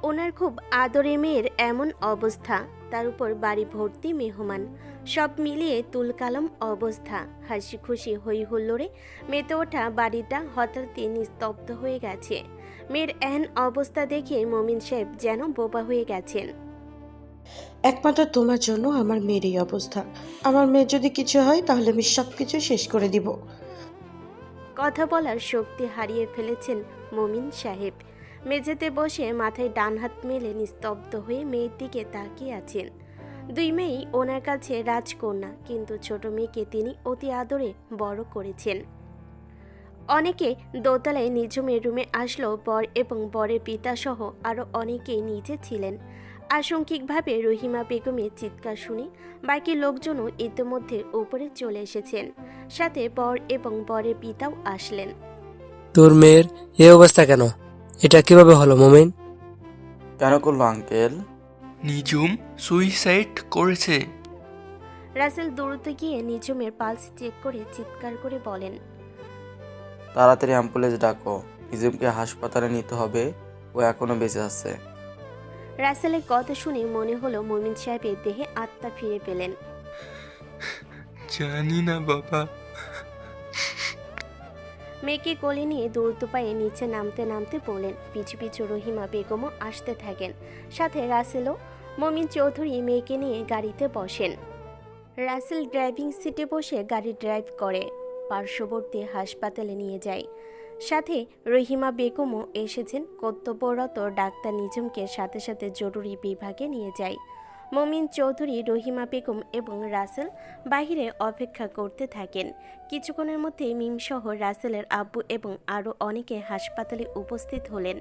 ওনার খুব আদরে মেয়ের এমন অবস্থা, তার উপর বাড়ি ভর্তি মেহমান, সব মিলিয়ে তুলকালাম অবস্থা। হাসি খুশি হই হুল্লোড়ে মেতে ওঠা বাড়িটা হঠাৎই নিস্তব্ধ হয়ে গেছে। মেয়ের এহেন অবস্থা দেখে মমিন সাহেব যেন বোবা হয়ে গেছেন। একমাত্র তোমার জন্য আমার মেয়ের এই অবস্থা। আমার মেয়ের যদি কিছু হয় তাহলে আমি সবকিছু শেষ করে দিব। কথা বলার শক্তি হারিয়ে ফেলেছেন মমিন সাহেব। মেঝেতে বসে মাথায় ডান হাত মেলে নিস্তব্ধ হয়ে মেয়ের দিকে তাকিয়ে আছেন। দুই মেয়েই ওনার কাছে রাজকন্যা, কিন্তু ছোট মেয়েকে তিনি অতি আদরে বড় করেছেন। অনেকে দোতলায় নিঝুমের রুমে আসলো। বর এবং বরের পিতা সহ আরও অনেকেই নিচে ছিলেন। আংশিকভাবে রহিমা বেগমের চিৎকার শুনে বাকি লোকজনও ইতিমধ্যে উপরে চলে এসেছেন। সাথে বর এবং বরের পিতাও আসলেন। তোর মেয়ের এ অবস্থা কেন? এটা কিভাবে হলো মুমিন? কেন করলো আঙ্কেল? নিঝুম সুইসাইড করেছে। রাসেল দ্রুত গিয়ে নিঝুমের পালস চেক করে চিৎকার করে বলেন, তাড়াতাড়ি অ্যাম্বুলেন্স ডাকো, নিঝুমকে হাসপাতালে নিতে হবে, ও এখনো বেঁচে আছে। রাসেলের কথা শুনে মনে হলো মুমিন সাহেবের দেহে আত্মা ফিরে পেলেন। জানি না বাবা। মেয়েকে কোলে নিয়ে দ্রুত পায়ে নিচে নামতে নামতে বললেন। পিছু পিছু রহিমা বেগমও আসতে থাকেন। সাথে রাসেলও। মমিন চৌধুরী মেয়েকে নিয়ে গাড়িতে বসেন। রাসেল ড্রাইভিং সিটে বসে গাড়ি ড্রাইভ করে পার্শ্ববর্তী হাসপাতালে নিয়ে যায়। সাথে রহিমা বেগমও এসেছেন। কর্তব্যরত ডাক্তার নিঝুমকে সাথে সাথে জরুরি বিভাগে নিয়ে যায়। মমিন চৌধুরী, রহিমা বেগম এবং রাসেল বাহিরে অপেক্ষা করতে থাকেন। কিছুক্ষণের মধ্যে মিমসহ রাসেলের আব্বু এবং আরও অনেকে হাসপাতালে উপস্থিত হলেন।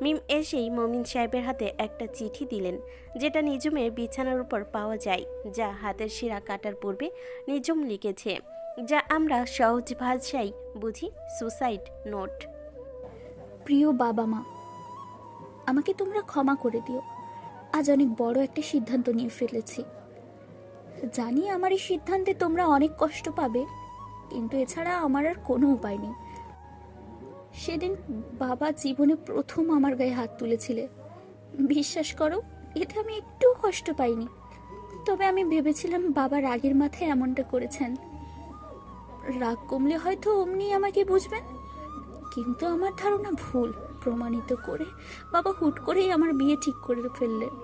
মিম এসেই মমিন সাহেবের হাতে একটা চিঠি দিলেন, যেটা নিঝুমের বিছানার উপর পাওয়া যায়, যা হাতের শিরা কাটার পূর্বে নিঝুম লিখেছে, যা আমরা সহজ ভাষায় বুঝি সুসাইড নোট। প্রিয় বাবা মা, আমাকে তোমরা ক্ষমা করে দিও। আজ অনেক বড় একটা সিদ্ধান্ত নিয়ে ফেলেছি। জানি আমার এই সিদ্ধান্তে তোমরা অনেক কষ্ট পাবে, কিন্তু এছাড়া আমার আর কোনো উপায় নেই। সেদিন বাবা জীবনে প্রথম আমার গায়ে হাত তুলেছিলে। বিশ্বাস করো, এতে আমি একটুও কষ্ট পাইনি। তবে আমি ভেবেছিলাম বাবা রাগের মাথায় এমনটা করেছেন। রাগ কমলে হয়তো অমনি আমাকে বুঝবেন, কিন্তু আমার ধারণা ভুল প্রমাণিত করে বাবা হুট করেই আমার বিয়ে ঠিক করে ফেললেন।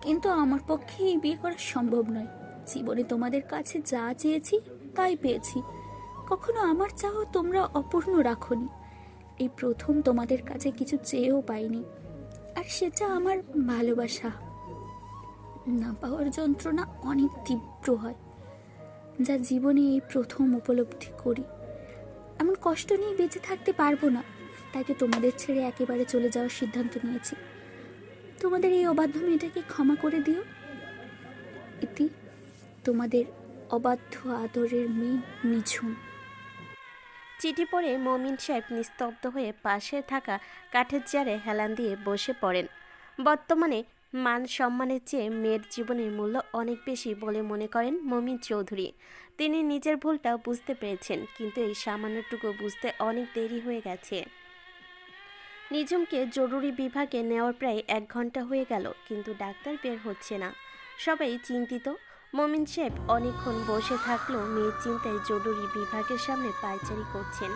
কিন্তু আমার পক্ষে এই বিয়ে করা সম্ভব নয়। জীবনে তোমাদের কাছে যা চেয়েছি তাই পেয়েছি। কখনো আমার চাওয়া তোমরা অপূর্ণ রাখোনি। এই প্রথম তোমাদের কাছে কিছু চেয়েও পাইনি, আর সেটা আমার ভালোবাসা। না পাওয়ার যন্ত্রণা অনেক তীব্র হয়, যা জীবনে এই প্রথম উপলব্ধি করি। এমন কষ্ট নিয়ে বেঁচে থাকতে পারবো না, তাই তো তোমাদের ছেড়ে একেবারে চলে যাওয়ার সিদ্ধান্ত নিয়েছি। তোমাদের এই অবাধ্য মেয়েটাকে ক্ষমা করে দিও। ইতি, তোমাদের অবাধ্য আদরের মেয়ে নিঝুম। চিঠি পড়ে মমিন সাহেব নিস্তব্ধ হয়ে পাশে থাকা কাঠের চেয়ারে হেলান দিয়ে বসে পড়েন। বর্তমানে মান সম্মানের চেয়ে মেয়ের জীবনের মূল্য অনেক বেশি বলে মনে করেন মমিন চৌধুরী। তিনি নিজের ভুলটা বুঝতে পেরেছেন, কিন্তু এই সামান্যটুকু বুঝতে অনেক দেরি হয়ে গেছে। নিঝুমকে জরুরি বিভাগে নেওয়ার প্রায় 1 ঘন্টা হয়ে গেল, কিন্তু ডাক্তার বের হচ্ছে না। সবাই চিন্তিত। মমিন সাহেব অনেকক্ষণ বসে থাকলেও মেয়ের চিন্তায় জরুরি বিভাগের সামনে পায়চারি করছেন।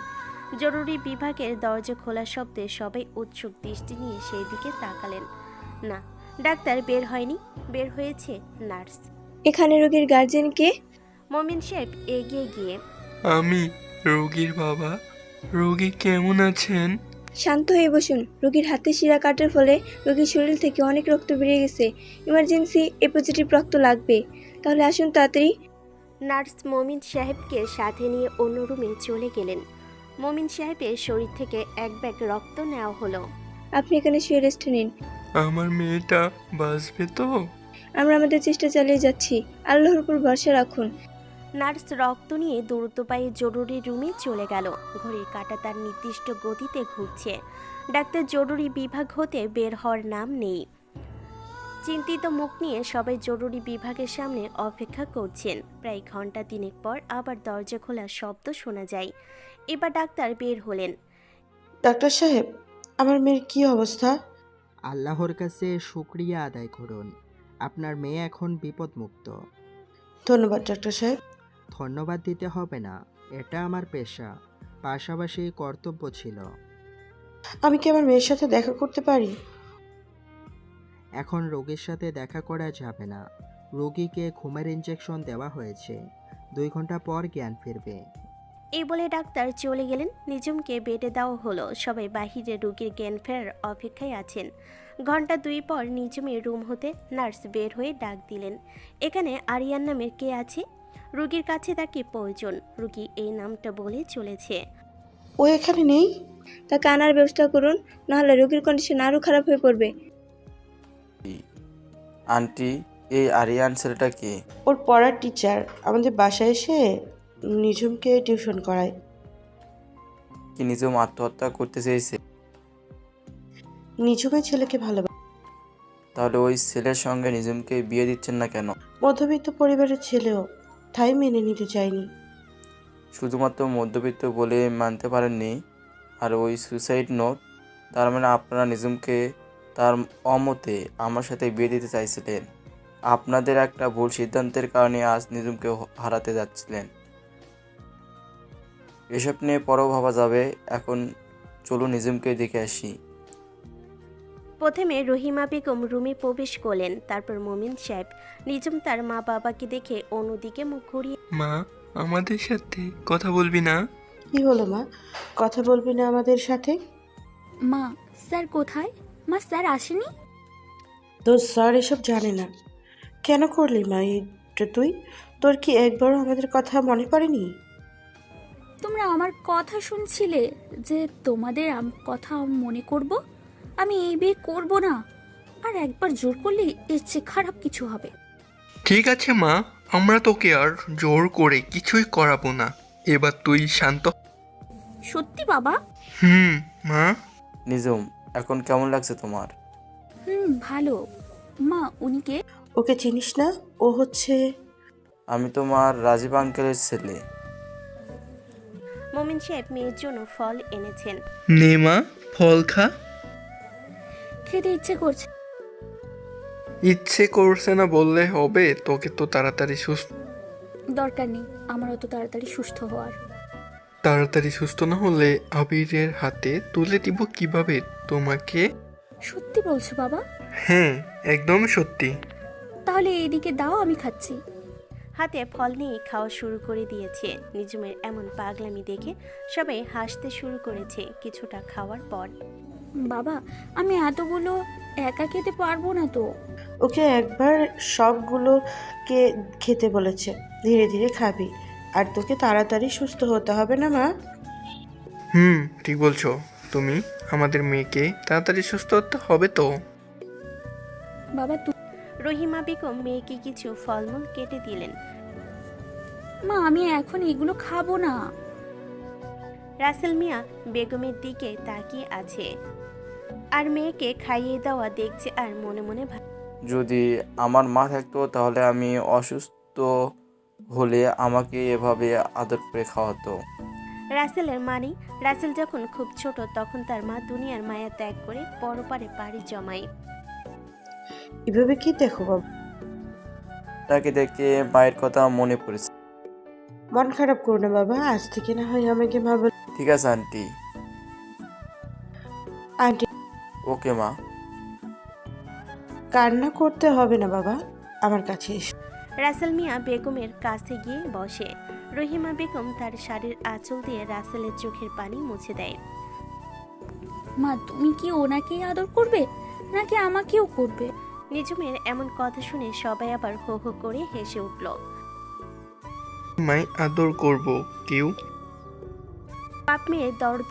জরুরি বিভাগের দরজা খোলার শব্দে সবাই উৎসুক দৃষ্টি নিয়ে সেই দিকে তাকালেন। না, ডাক্তার বের হয়নি, বের হয়েছে নার্স। এখানে রোগীর গার্জেন কে? মমিন সাহেব এগিয়ে গিয়ে, আমি রোগীর বাবা। রোগী কেমন আছেন? শান্ত হয়ে বসুন। রোগীর হাতে শিরা কাটার ফলে রোগীর শরীর থেকে অনেক রক্ত বেরিয়ে গেছে। ইমার্জেন্সি এ পজিটিভ রক্ত লাগবে। তাহলে আসুন তাড়াতাড়ি। নার্স মমিন সাহেবকে সাথে নিয়ে অন্য রুমে চলে গেলেন। মমিন সাহেবের শরীর থেকে 1 ব্যাগ রক্ত নেওয়া হলো। আপনি এখানে শুয়ে রেস্ট নিন। আমার মেয়েটা বাঁচবে তো? আমরা আমাদের চেষ্টা চালিয়ে যাচ্ছি। আল্লাহর উপর ভরসা রাখুন। নার্স রক্ত নিয়ে দ্রুত পায়ে জরুরি রুমে চলে গেল। ঘড়ির কাঁটা তার নির্দিষ্ট গতিতে ঘুরছে। ডাক্তার জরুরি বিভাগ হতে বের হওয়ার নাম নেই। চিন্তিত মুখ নিয়ে সবাই জরুরি বিভাগের সামনে অপেক্ষা করছেন। প্রায় ঘন্টা 3 পর আবার দরজা খোলার শব্দ শোনা যায়। এবার ডাক্তার বের হলেন। ডাক্তার সাহেব, আমার মেয়ের কি অবস্থা? আল্লাহর কাছে শুকরিয়া আদায় করুন, আপনার মেয়ে এখন বিপদমুক্ত। ধন্যবাদ ডাক্তার সাহেব। ধন্যবাদ দিতে হবে না, এটা আমার পেশা, পাশাপাশি কর্তব্য ছিল। আমি কি আমার মেয়ের সাথে দেখা করতে পারি? এখন রোগীর সাথে দেখা করা যাবে না, রোগীকে ঘুমের ইঞ্জেকশন দেওয়া হয়েছে, 2 ঘন্টা পর জ্ঞান ফিরবে। এই বলে ডাক্তার চলে গেলেন। নিজুমকে বেডে দেওয়া হলো। সবাই বাহিরে রোগীর জ্ঞান ফেরার অপেক্ষায় আছেন। ঘন্টা 2 পর নিজুমের রুম হতে নার্স বের হয়ে ডাক দিলেন, এখানে আরিয়ান নামের কে আছে? রোগীর কাছে তাকে প্রয়োজন। রোগী এই নামটা বলে চলেছে। ও এখানে নেই? তাকে আনার ব্যবস্থা করুন, নাহলে রোগীর কন্ডিশন আরও খারাপ হয়ে পড়বে। আন্টি, এই আরিয়ান ছেলেটা কে? ওর পড়ার টিচার, আমাদের বাসায় এসে নিঝুমকে টিউশন করায়। কি নিজম আত্মহত্যা করতে চেয়েছে? নিঝুমের ছেলেকে ভালোবাসে। তাহলে ওই ছেলের সঙ্গে নিজমকে বিয়ে দিচ্ছেন না কেন? মধ্যবিত্ত পরিবারের ছেলেও, তাই মেনে নিতে চাইনি। শুধুমাত্র মধ্যবিত্ত বলে মানতে পারেননি? আর ওই সুসাইড নোট, তার মানে আপনারা নিজমকে তার অমতে আমার সাথে বিয়ে দিতে চাইছিলেন। আপনাদের একটা ভুল সিদ্ধান্তের কারণে আজ নিজমকে হারাতে যাচ্ছিলেন। এসব নিয়ে পরও ভাবা যাবে, এখন চলুন নিজমকে দেখে আসি। প্রথমে রহিমা বেগম রুমে প্রবেশ করলেন, তারপর মোমিন সাহেব। নিজুম তার মা বাবাকে দেখে অন্যদিকে মুখ ঘুরিয়ে মা, আমাদের সাথে কথা বলবি না? কি হলো মা, কথা বলবি না আমাদের সাথে? মা, স্যার কোথায়? মা, স্যার আসেনি? তোর স্যার এসব জানে না। কেন করলি মা এটা তুই? তোর কি একবারও আমাদের কথা মনে পড়েনি? তোমরা আমার কথা শুনছিলে যে তোমাদের কথা মনে করব? আমি এই বিয়ে করব না, আর একবার জোর করলে এর চেয়ে খারাপ কিছু হবে। ঠিক আছে মা, আমরা তোকে আর জোর করে কিছুই করাবো না। এবার তুই শান্ত। সত্যি বাবা? মা। নিজম, এখন কেমন লাগছে তোমার? ভালো। মা, উনি কে? ওকে চিনিস না? ও হচ্ছে আমি তোমার রাজীব আঙ্কেলের ছেলে। মোমিন সাহেব মেয়ের জন্য ফল এনেছেন। নে মা, ফল খা। খেতে ইচ্ছে করছে। ইচ্ছে করছে না বললে হবে? তোকে তো তাড়াতাড়ি সুস্থ দরকার নেই আমার অত তাড়াতাড়ি সুস্থ হওয়ার। তাড়াতাড়ি সুস্থ না হলে আবিরের হাতে তুলে দিব কিভাবে তোমাকে? সত্যি বলছো বাবা? হ্যাঁ, একদম সত্যি। তাহলে এইদিকে দাও, আমি খাচ্ছি। হাতে ফল নিয়ে খাওয়া শুরু করে দিয়েছে। নিজুমের এমন পাগলামি দেখে সবাই হাসতে শুরু করেছে কিছুটা খাওয়ার পর। বাবা, আমি এতগুলো একা খেতে পারবো না তো। ওকে একবার সবগুলোকে খেতে বলেছে, ধীরে ধীরে খাবি। আর তোকে তাড়াতাড়ি সুস্থ হতে হবে না মা? ঠিক বলছো তুমি। আমাদের মেয়েকে তাড়াতাড়ি সুস্থ হতে হবে তো। বাবা রহিমা বেগম মেয়েকে কিছু ফলমূল কেটে দিলেন। মা, আমি এখন এগুলো খাবো না। রাসেল মিয়া বেগমের দিকে তাকিয়ে আছে আর মেয়েকে খাইয়ে দেওয়া দেখছে আর মনে মনে যদি আমার মা থাকতো তাহলে আমি অসুস্থ হলে আমাকে এভাবে আদর করে খাওয়াতো। রাসেলের মানে রাসেল যখন খুব ছোট তখন তার মা দুনিয়ার মায়া ত্যাগ করে পরপারে পাড়ি জমায়। এভাবে কি দেখো বাবা? তাকে দেখে মায়ের কথা মনে পড়েছে। মন খারাপ করো না বাবা, আজ থেকে না হয় আমাকে মা বল। ঠিক আছে আন্টি। আন্টি, ওকে মা। কান্না করতে হবে না বাবা, আমার কাছে এসো। রাসেল মিয়া বেগমের কাছে গিয়ে বসে। রহিমা বেগম তার শাড়ির আঁচল দিয়ে রাসেলের চোখের পানি মুছে দেয়। মা, তুমি কি ওনাকেই আদর করবে নাকি আমাকেও করবে? নিজুমের এমন কথা শুনে সবাই আবার হো হো করে হেসে উঠল। মাই আদর করব কেউ? বাপ মেয়ে দর্দ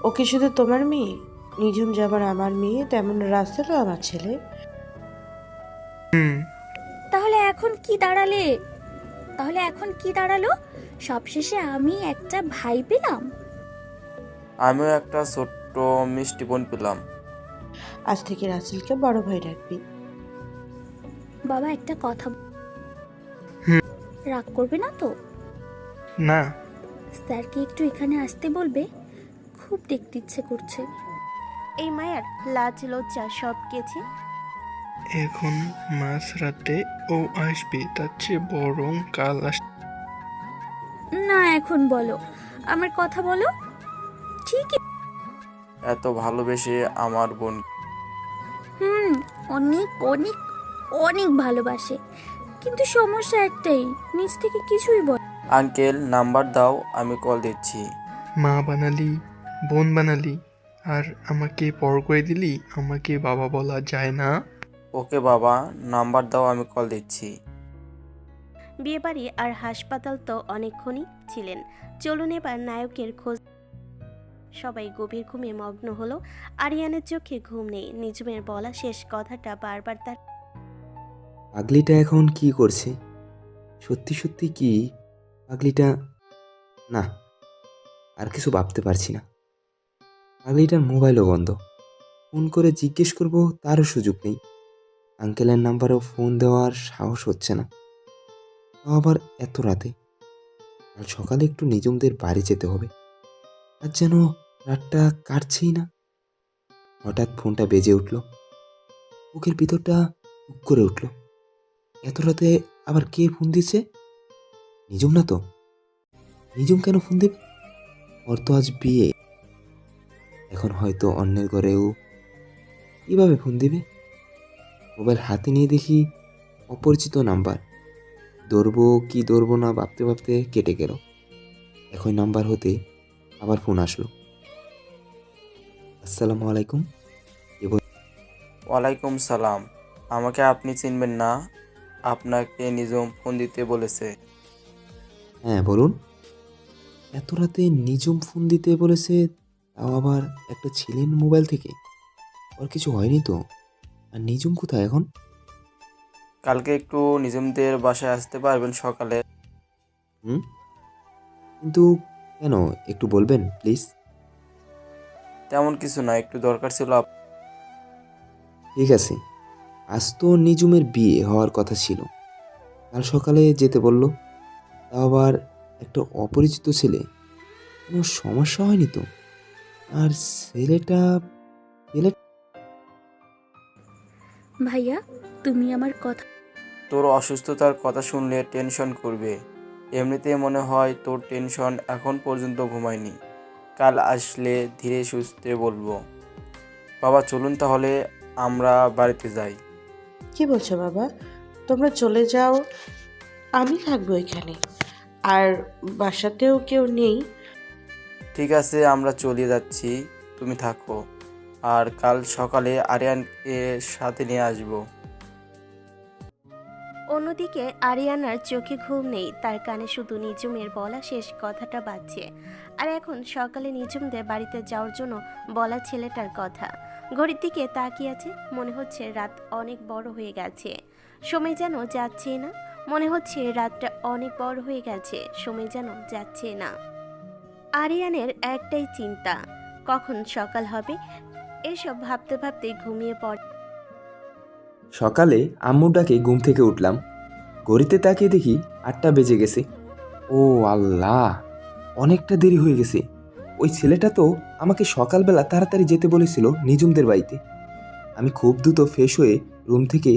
ও কি শুধু তোমার মেয়ে? নিঝুম যেমন আমার মেয়ে, তেমন রাসেলও আমার ছেলে। তাহলে এখন কি দাঁড়ালো? সবশেষে আমি একটা ভাই পেলাম। আমিও একটা ছোট্ট মিষ্টি বোন পেলাম। আজ থেকে রাসেলকে বড় ভাই ডাকবি। বাবা, একটা কথা, রাগ করবে না তো? না। স্যারকে একটু এখানে আসতে বলবে, খুব দেখতে ইচ্ছে করছে। এই মায়ার লাজ লজ্জা সব গেছে। এখন মাঝরাতে ও আসবে, তার চেয়ে বরং কাল না, এখন বলো, আমার কথা বলো। ঠিকই। এত ভালোবেসে আমার বোন হুম, অনেক অনেক অনেক ভালোবাসে, কিন্তু সমস্যা একটাই, নিজ থেকে কিছুই বল। আঙ্কেল নাম্বার দাও, আমি কল দিচ্ছি। মা বানালি, বোন বানালি, আর আমাকে পর করে দিলি। আমাকে বাবা বলা যায় না? ওকে বাবা, নাম্বার দাও, আমি কল দিচ্ছি। বিয়েবাড়ি আর হাসপাতাল তো অনেকক্ষণই ছিলেন। চলুন এবার নায়কের খোঁজ। সবাই গভীর ঘুমে মগ্ন হলো। আরিয়ানের চোখে ঘুম নেই। নিজুমের বলা শেষ কথাটা বারবার তার পাগলিটা এখন কি করছে? সত্যি সত্যি কি পাগলিটা? না, আর কিছু ভাবতে পারছি না। পাগলিটার মোবাইলও বন্ধ। ফোন করে জিজ্ঞেস করব তারও সুযোগ নেই। আঙ্কেলের নাম্বারেও ফোন দেওয়ার সাহস হচ্ছে না, তাও আবার এত রাতে। কাল সকালে একটু নিজুমদের বাড়ি যেতে হবে। আর যেন রাতটা কাটছেই না। হঠাৎ ফোনটা বেজে উঠল। বুকের ভিতরটা টুক করে উঠল। এত রাতে আবার কে ফোন দিচ্ছে? নিজুম না তো? নিজুম কেন ফোন দেবে? ওর তো আজ বিয়ে। এখন হয়তো অন্যের ঘরেও কিভাবে ফোন দিবে? মোবাইল হাতে নিয়ে দেখি অপরিচিত নাম্বার। ধরবো কি ধরবো না ভাবতে ভাবতে কেটে গেল। এখন নাম্বার হতে আবার ফোন আসলো। আসসালামু আলাইকুম। ওয়ালাইকুম সালাম। আমাকে আপনি চিনবেন না? আপনাকে নিজম ফোন দিতে বলেছে। হ্যাঁ বলুন। এত রাতে নিজুম ফোন দিতে বলেছে, তাও আবার একটা ছেলের মোবাইল থেকে? ওর কিছু হয়নি তো? আর নিজুম কোথায় এখন? কালকে একটু নিজমদের বাসায় আসতে পারবেন সকালে? হুম, কিন্তু কেন একটু বলবেন প্লিজ? তেমন কিছু না, একটু দরকার ছিল ঠিক আছে। আজ তো নিজুমের বিয়ে হওয়ার কথা ছিল। কাল সকালে যেতে বলল, তাও আবার একটা অপরিচিত ছেলে। কোনো সমস্যা হয়নি তো? আর ছেলেটা ছেলে ভাইয়া, তুমি আমার কথা। তোর অসুস্থতার কথা শুনলে টেনশন করবে। এমনিতেই মনে হয় তোর টেনশন এখন পর্যন্ত ঘুমায়নি। কাল আসলে ধীরে সুস্থে বলবো। বাবা চলুন তাহলে আমরা বাড়িতে যাই। কি বলছো বাবা? তোমরা চলে যাও, আমি থাকবো এখানে। আর বাসাতেও কেউ নেই। ঠিক আছে, আমরা চলে যাচ্ছি, তুমি থাকো। আর কাল সকালে আরিয়ানকে সাথে নিয়ে আসবো। অন্যদিকে আরিয়ানার চোখে ঘুম নেই। তার কানে শুধু নিজুমের বলা শেষ কথাটা বাজছে। আর এখন সকালে নিজুমদের বাড়িতে যাওয়ার জন্য বলা ছেলেটার কথা। ঘড়ির দিকে তাকিয়ে আছে। মনে হচ্ছে রাত অনেক বড় হয়ে গেছে, সময় যেন যাচ্ছে না। মনে হচ্ছে রাতটা অনেক বড় হয়ে গেছে, সময় যেন যাচ্ছে না। আরিয়ানের একটাই চিন্তা, কখন সকাল হবে। এসব ভাবতে ভাবতে ঘুমিয়ে পড়ে। সকালে আম্মুর ডাকে ঘুম থেকে উঠলাম। ঘড়িতে তাকিয়ে দেখি 8টা বেজে গেছে। ও আল্লাহ, অনেকটা দেরি হয়ে গেছে। ওই ছেলেটা তো আমাকে সকালবেলা তাড়াতাড়ি যেতে বলেছিল নিজুমদের বাড়িতে। আমি খুব দ্রুত ফ্রেশ হয়ে রুম থেকে,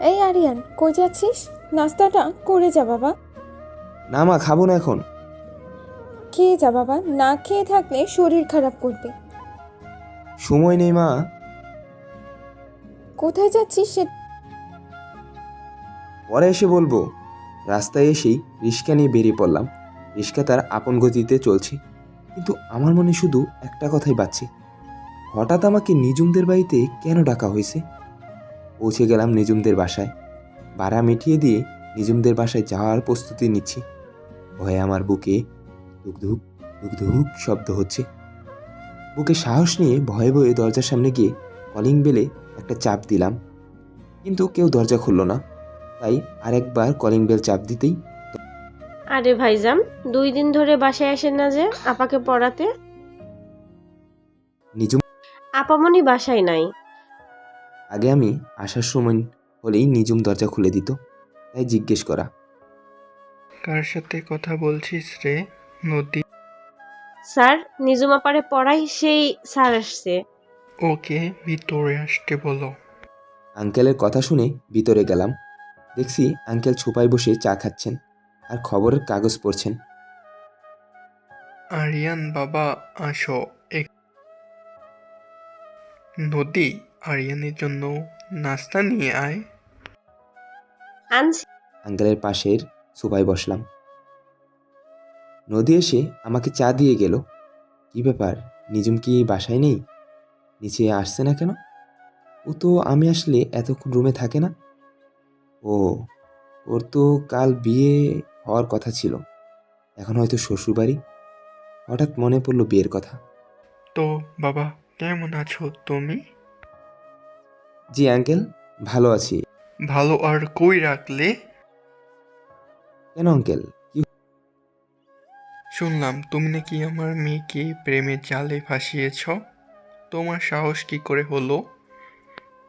এই আরিয়ান, কই যাচ্ছিস? নাস্তাটা করে যা বাবা। না মা, খাবো না এখন। খেয়ে যা বাবা, না খেয়ে থাকলে শরীর খারাপ করবে। সময় নেই মা। কোথায় যাচ্ছিস সে? পরে এসে বলবো। রাস্তায় এসেই রিক্সা নিয়ে বেরিয়ে পড়লাম। রিক্সা তার আপন গতিতে চলছে, কিন্তু আমার মনে শুধু একটা কথাই বাজছে, হঠাৎ আমাকে নিজুমদের বাড়িতে কেন ডাকা হয়েছে? পৌঁছে গেলাম নিজুমদের বাসায়। ভাড়া মিটিয়ে দিয়ে নিজুমদের বাসায় যাওয়ার প্রস্তুতি নিচ্ছি। ভয়ে আমার বুকে ধুকধুক ধুকধুক শব্দ হচ্ছে। বুকে সাহস নিয়ে ভয়ে ভয়ে দরজার সামনে গিয়ে কলিং বেলে একটা চাপ দিলাম, কিন্তু কেউ দরজা খুলল না। তাই আরেকবার কলিং বেল চাপ দিতেই আরে ভাইজান, 2 দিন ধরে বাসায় আসেন না যে আপাকে পড়াতে? নিজুম আপামনি বাসায় নাই। আগে আমি আসার সময় হলেই নিজুম দরজা খুলে দিত, তাই জিজ্ঞেস করা। কার সাথে কথা বলছিস রে? নদী? স্যার, নিজুম আপারে পড়াই সেই স্যার আসছে। ওকে ভিতরে আসতে বলো। আঙ্কেলের কথা শুনে ভিতরে গেলাম। দেখছি আঙ্কেল ছোপায় বসে চা খাচ্ছেন আর খবরের কাগজ পড়ছেন। আরিয়ান বাবা আসো। নদী, আরিয়ানের জন্য নাস্তা নিয়ে আয়। আনছি। আঙ্কেলের পাশের সোফায় বসলাম। নদী এসে আমাকে চা দিয়ে গেল। কি ব্যাপার, নিজুম কি বাসায় নেই? নিচে আসছে না কেন? ও তো আমি আসলে এতক্ষণ রুমে থাকে না। ও, ওর তো কাল বিয়ে হওয়ার কথা ছিল, এখন হয়তো শ্বশুরবাড়ি। হঠাৎ মনে পড়লো বিয়ের কথা। তো বাবা কেমন আছো তুমি? জি আঙ্কেল, ভালো আছি। ভালো আর কই রাখলে? কেন আঙ্কেল, কি? শুনলাম তুমি নাকি আমার মেয়েকে প্রেমের জালে ফাঁসিয়েছ। তোমার সাহস কি করে হলো?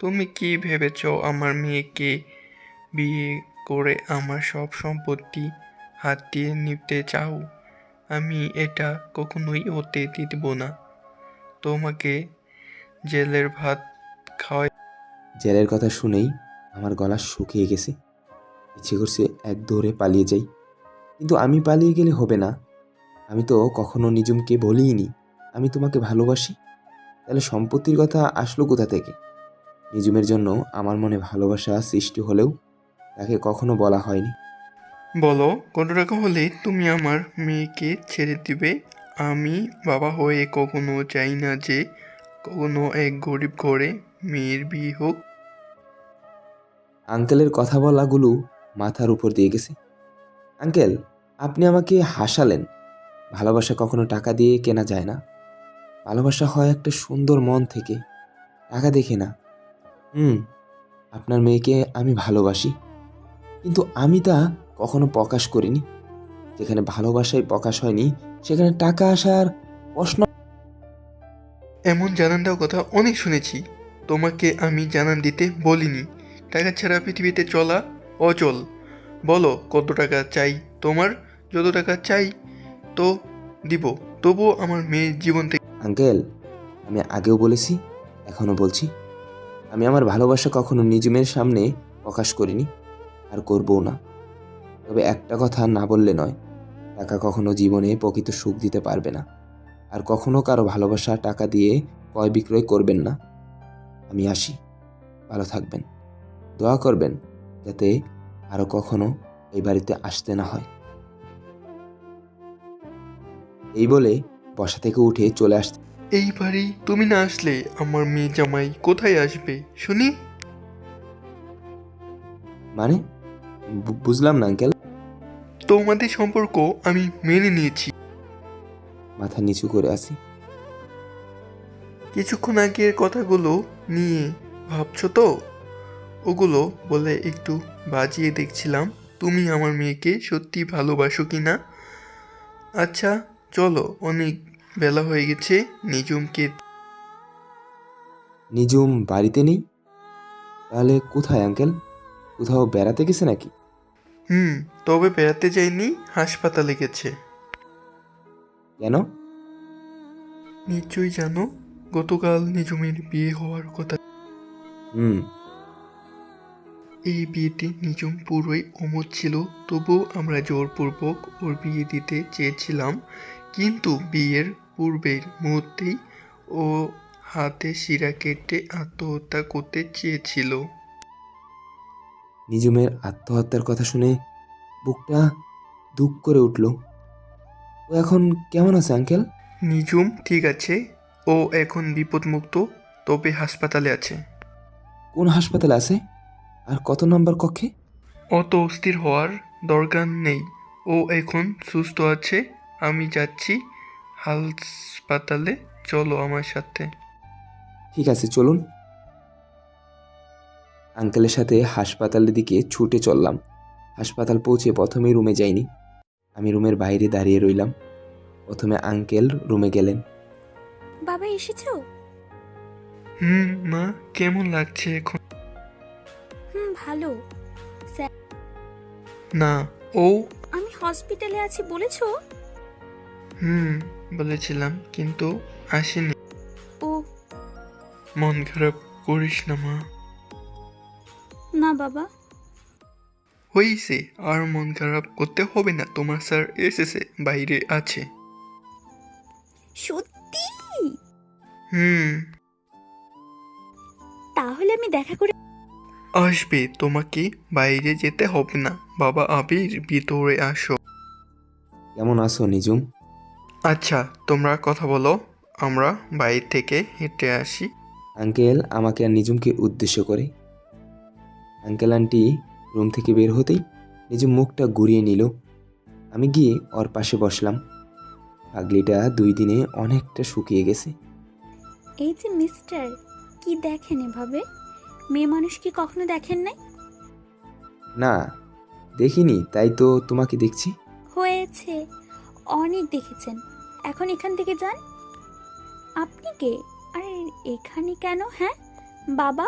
তুমি কি ভেবেছ আমার মেয়েকে বিয়ে করে আমার সব সম্পত্তি হাতিয়ে নিতে চাও? আমি এটা কখনোই হতে দিব না। তোমাকে জেলের ভাত খাওয়াই। জেলের কথা শুনেই আমার গলা শুকিয়ে গেছে। ইচ্ছে করছে এক দৌড়ে পালিয়ে যাই, কিন্তু আমি পালিয়ে গেলে হবে না। আমি তো কখনো নিজুমকে বলিনি আমি তোমাকে ভালোবাসি। তাহলে সম্পত্তির কথা আসলো কোথা থেকে? নিজুমের জন্য আমার মনে ভালোবাসা সৃষ্টি হলেও তাকে কখনো বলা হয়নি। বলো কত টাকা হলে তুমি আমার মেয়েকে ছেড়ে দিবে? আমি বাবা হয়ে কখনো চাই না যে কখনো এক গরিব ঘরে মেয়ের বিয়ে হোক। আঙ্কেলের কথা বলাগুলো মাথার উপর দিয়ে গেছে। আঙ্কেল, আপনি আমাকে হাসালেন। ভালোবাসা কখনো টাকা দিয়ে কেনা যায় না। ভালোবাসা হয় একটা সুন্দর মন থেকে, টাকা দেখে না। আপনার মেয়েকে আমি ভালোবাসি, কিন্তু আমি তা কখনো প্রকাশ করিনি। যেখানে ভালোবাসায় প্রকাশ হয়নি সেখানে টাকা আসার প্রশ্ন। এমন জানান দেওয়ার কথা অনেক শুনেছি, তোমাকে আমি জানান দিতে বলিনি। টাকা ছাড়া পৃথিবীতে চলা অচল। বলো কত টাকা চাই তোমার? যত টাকা চাই তো দিব, তবুও আমার মেয়ের জীবন থেকে। আঙ্কেল, আমি আগেও বলেছি, এখনও বলছি, আমি আমার ভালোবাসা কখনো নিজমের সামনে প্রকাশ করিনি আর করবও না। তবে একটা কথা না বললে নয়, টাকা কখনো জীবনে প্রকৃত সুখ দিতে পারবে না। আর কখনো কারো ভালোবাসা টাকা দিয়ে ক্রয় বিক্রয় করবেন না। আমি আসি, ভালো থাকবেন, দোয়া করবেন যাতে আরও কখনো এই বাড়িতে আসতে না হয়। এই বলে বসা থেকে উঠে চলে আসতে। এই বাড়ি তুমি না আসলে আমার মেয়ে জামাই কোথায় আসবে শুনি? মানে বুঝলাম না আঙ্কেল। তোমাদের সম্পর্ক আমি মেনে নিয়েছি। মাথা নিচু করে আসি। কিছুক্ষণ আগের কথাগুলো নিয়ে ভাবছো তো? ওগুলো বলে একটু বাজিয়ে দেখছিলাম তুমি আমার মেয়েকে সত্যি ভালোবাসো কি না। আচ্ছা চলো, অনেক বেলা হয়ে গেছে। নিজুম বাড়িতে নেই? তাহলে কোথায় আঙ্কেল? কোথাও বেড়াতে গেছে নাকি? তবে বেড়াতে যাইনি, হাসপাতালে গেছে। কেন? নিশ্চয়ই জানো, গতকাল নিজুমের বিয়ে হওয়ার কথা। এই বিয়েতে নিজুম পুরোই অমত ছিল, তবুও আমরা জোরপূর্বক ওর বিয়ে দিতে চেয়েছিলাম। কিন্তু বিয়ের পূর্বের মুহূর্তেই ও হাতে শিরা কেটে আত্মহত্যা করতে চেয়েছিল। নিজুমের আত্মহত্যার কথা শুনে বুকটা দুঃখ করে উঠল। ও এখন কেমন আছে আঙ্কেল? নিজুম ঠিক আছে, ও এখন বিপদমুক্ত, তবে হাসপাতালে আছে। কোন হাসপাতালে আছে? আর কত নম্বর কক্ষে? অত অস্থির হওয়ার দরকার নেই, ও এখন সুস্থ আছে। আমি যাচ্ছি হাসপাতালে, চলো আমার সাথে। ঠিক আছে, চলুন। আঙ্কেলের সাথে হাসপাতালের দিকে ছুটে চললাম। হাসপাতাল পৌঁছে প্রথমেই রুমে যাইনি, আমি রুমের বাইরে দাঁড়িয়ে রইলাম। প্রথমে আঙ্কেল রুমে গেলেন। বাবা এসেছো? মা কেমন লাগছে এখন? ভালো। না, ও আমি হসপিটালে আছি বলেছো? বলেছিলাম কিন্তু আসেনি। ও মন খারাপ করিস না মা। না বাবা। হয়েছে, আর মন খারাপ করতে হবে না, তোমার স্যার এসেছে, বাইরে আছে। সত্যি? হুম। তাহলে আমি দেখা করে আসবে, তোমাকে বাইরে যেতে হবে না। বাবা আবির, ভিতরে আসো। কেমন আছো নিজুম? আচ্ছা, তোমরা কথা বলো, আমরা বাইরে থেকে হেঁটে আসি। আঙ্কেল আমাকে আর নিজুমকে উদ্দেশ্য করে। আঙ্কেল আন্টি রুম থেকে বের হতেই নিজুম মুখটা ঘুরিয়ে নিল। আমি গিয়ে ওর পাশে বসলাম। পাগলিটা 2 দিনে অনেকটা শুকিয়ে গেছে। এই যে মিস্টার, কি দেখেন এভাবে? মেয়ে মানুষ কি কখনো দেখেন নাই? না দেখিনি, তাই তো তোমাকে দেখছি। হয়েছে, অনেক দেখেছেন। এখন এখান থেকে যান। আপনি কে? আরে এখানে কেন? হ্যাঁ বাবা।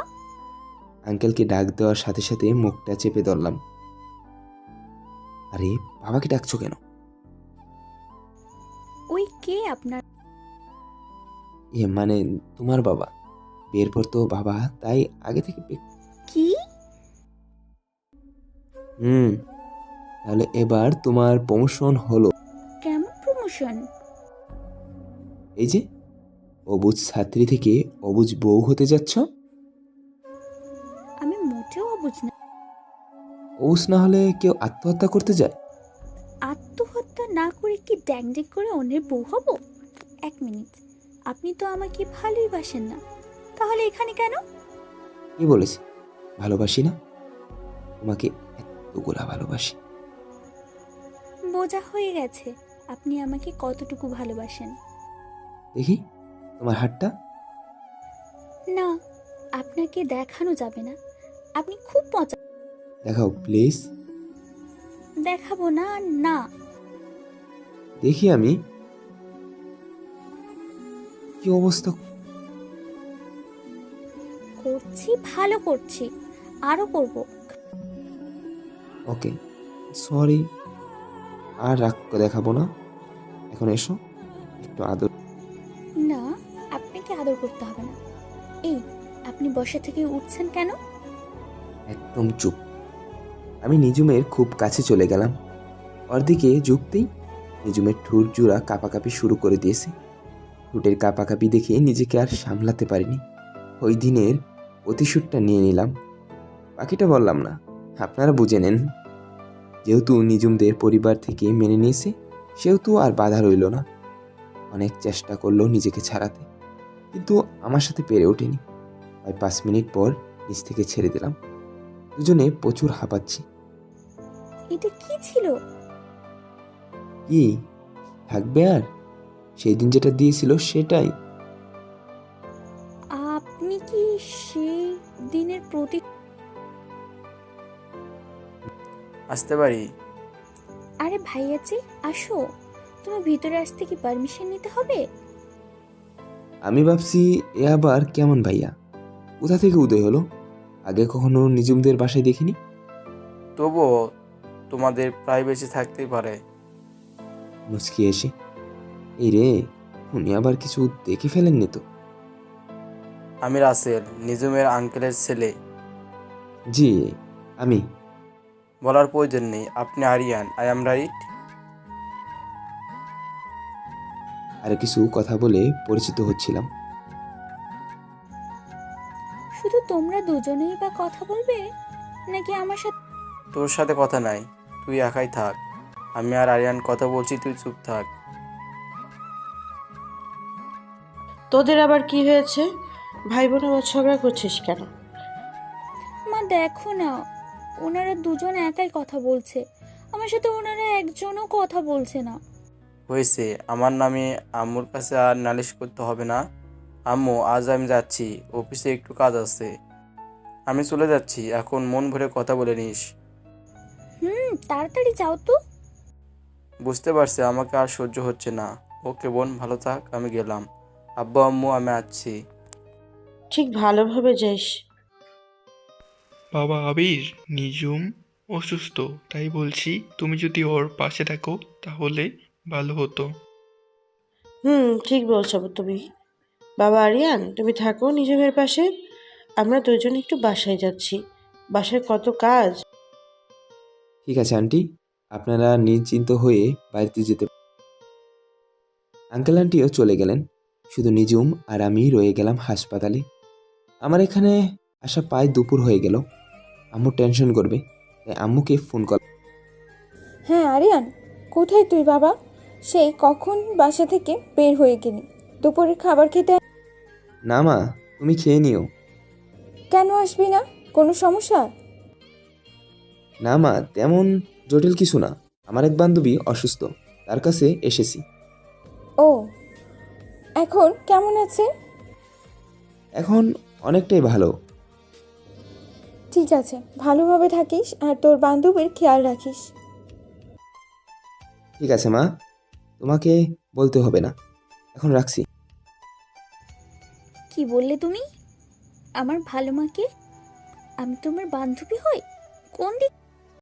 আঙ্কেলকে ডাক দেওয়ার সাথে সাথে মুখটা চেপে ধরলাম। আরে বাবাকে ডাকছো কেন? ওই কে আপনার? মানে তোমার বাবা। বিয়ের পর তো বাবা, তাই আগে থেকে কি? তাহলে এবার তোমার প্রমোশন হলো। কেমন প্রমোশন? এই যে অবুঝ ছাত্রী থেকে অবুঝ বউ হতে যাচ্ছ। আমি মোটেও অবুঝ না। অবুঝ না হলে কেউ আত্মহত্যা করতে যায়? আত্মহত্যা না করে কি ড্যাং ড্যাং করে অন্যের বউ হব? 1 মিনিট, আপনি তো আমাকে ভালোই বাসেন না, তাহলে এখানে কেন? কি বলেছে? ভালোবাসি না? তোমাকে এতগুলা ভালোবাসি। বোঝা হয়ে গেছে আপনি আমাকে কতটুকু ভালোবাসেন। দেখি তোমার হাতটা। না, আপনাকে দেখানো যাবে না। আপনি খুব মজা। দেখাও প্লিজ। দেখাবো না। না দেখি আমি। কি অবস্থা? করছি, ভালো করছি, আরো করব। ওকে সরি, আর রাগ দেখাবো না। এখন এসো, একটু আদর। না, আপনাকে আদর করতে হবে না। এই, আপনি বসা থেকে উঠছেন কেন? একদম চুপ। আমি নিজুমের খুব কাছে চলে গেলাম। ওর দিকে ঝুঁকতেই নিজুমের ঠোঁট জোড়া কাঁপাকাঁপি শুরু করে দিয়েছে। ঠোঁটের কাঁপাকাঁপি দেখে নিজেকে আর সামলাতে পারিনি। ওই দিনের প্রতিশোধটা নিয়ে নিলাম। বাকিটা বললাম না, আপনারা বুঝে নেন। যেহেতু নিজুমদের পরিবার থেকে মেনে নিয়েছে, সেহেতু আর বাধা রইল না। অনেক চেষ্টা করলো নিজেকে ছাড়াতে, কিন্তু আমার সাথে পেরে ওঠেনি। প্রায় 5 মিনিট পর নিচ থেকে ছেড়ে দিলাম। দুজনে প্রচুর হাঁপাচ্ছি। এটা কি ছিল? কি থাকবে আর? সেই দিন যেটা দিয়েছিল সেটাই। আপনি কি সেই দিনের প্রতি? আসতে পারি? আরে ভাইয়াজি আসো। তুমি ভিতরে আসতে কি পারমিশন নিতে হবে? আমি ভাবছি এ আবার কেমন ভাইয়া, কোথা থেকে উদয় হলো? আগে কখনো নিজুমদের বাসায় দেখিনি। তবুও তোমাদের প্রাইভেসি থাকতেই পারে। মুচকি এসে, এই রে, উনি আবার কিছু দেখে ফেলেননি তো? আমি রাসেল, নিজুমের আঙ্কেলের ছেলে। জি আমি। বলার প্রয়োজন নেই, আপনি আরিয়ান। I am right? আর কিছু কথা বলে পরিচিত হচ্ছিলাম। শুধু তোমরা দুজনেই বা কথা বলবে নাকি আমার সাথে? তোর সাথে কথা নাই, তুই একাই থাক। আমি আর আরিয়ান কথা বলছি, তুই চুপ থাক। তোদের আবার কি হয়েছে? ভাই বোন আবার ঝগড়া করছিস কেন? মা দেখো না, ওনারা দুজন একাই কথা বলছে, আমার সাথে ওনারা একজনও কথা বলছে না। হয়েছে, আমার নামে আম্মুর কাছে আর নালিশ করতে হবে না। আম্মু, আজ আমি যাচ্ছি, অফিসে একটু কাজ আছে। আমি চলে যাচ্ছি, এখন মন ভরে কথা বলে নিস। তাড়াতাড়ি যাও তো। বুঝতে পারছি, আমাকে আর সহ্য হচ্ছে না। ওকে বোন, ভালো থাক, আমি গেলাম। আব্বু আম্মু, আমি আসছি। ঠিক ভালোভাবে যাইস। বাবা আবির, নিজুম অসুস্থ, তাই বলছি তুমি যদি ওর পাশে থাকো তাহলে ভালো হতো। ঠিক বলছো তুমি। বাবা আরিয়ান, তুমি থাকো নিজের পাশে। আমরা দুজন একটু বাসায় যাচ্ছি, বাসায় কত কাজ। ঠিক আছে আন্টি, আপনারা নিশ্চিন্ত হয়ে বাড়িতে যেতে। আঙ্কেল আন্টিও চলে গেলেন, শুধু নিজুম আর আমি রয়ে গেলাম হাসপাতালে। আমার এখানে আসা প্রায় দুপুর হয়ে গেল। আম্মু টেনশন করবে, তাই আম্মুকে ফোন কর। হ্যাঁ আরিয়ান, কোথায় তুই বাবা? সেই কখন বাসা থেকে বের হয়ে গেলি? দুপুরের খাবার খেতে না মা, তুমি খেয়ে নিও। কেন আসবি না? কোনো সমস্যা? না মা, তেমন জটিল কিছু না। আমার এক বান্ধবী অসুস্থ, তার কাছে এসেছি। ও, এখন কেমন আছে? এখন অনেকটাই ভালো। ঠিক আছে, ভালোভাবে থাকিস আর তোর বান্ধবীর খেয়াল রাখিস। ঠিক আছে মা, তোমাকে বলতে হবে না। এখন রাখছি। কি বললে তুমি? আমার ভালো মাকে? আমি তোমার বান্ধবী হই? কোন দিক